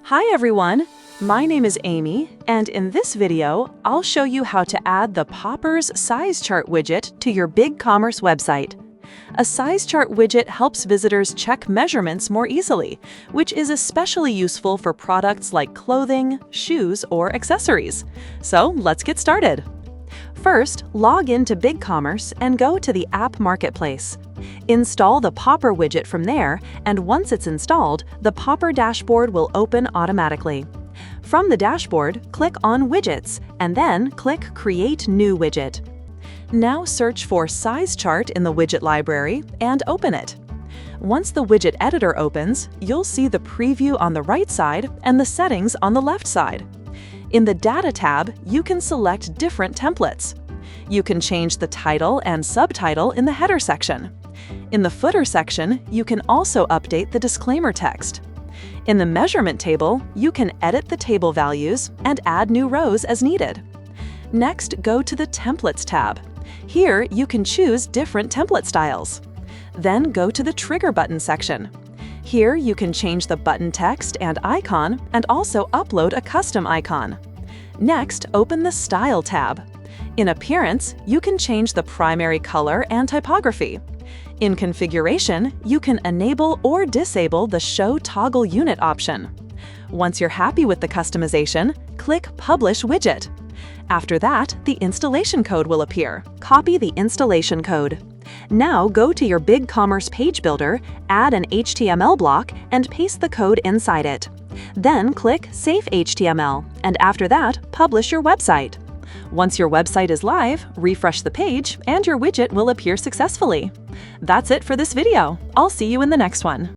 Hi everyone, my name is Amy, and in this video, I'll show you how to add the Poppers Size Chart widget to your BigCommerce website. A size chart widget helps visitors check measurements more easily, which is especially useful for products like clothing, shoes, or accessories. So let's get started. First, log into BigCommerce and go to the App Marketplace. Install the Popper widget from there, and once it's installed, the Popper dashboard will open automatically. From the dashboard, click on Widgets, and then click Create New Widget. Now search for Size Chart in the widget library and open it. Once the widget editor opens, you'll see the preview on the right side and the settings on the left side. In the Data tab, you can select different templates. You can change the title and subtitle in the header section. In the footer section, you can also update the disclaimer text. In the measurement table, you can edit the table values and add new rows as needed. Next, go to the Templates tab. Here, you can choose different template styles. Then go to the Trigger Button section. Here, you can change the button text and icon and also upload a custom icon. Next, open the Style tab. In Appearance, you can change the primary color and typography. In Configuration, you can enable or disable the Show Toggle Unit option. Once you're happy with the customization, click Publish Widget. After that, the installation code will appear. Copy the installation code. Now go to your BigCommerce page builder, add an HTML block, and paste the code inside it. Then click Save HTML, and after that, publish your website. Once your website is live, refresh the page, and your widget will appear successfully. That's it for this video. I'll see you in the next one.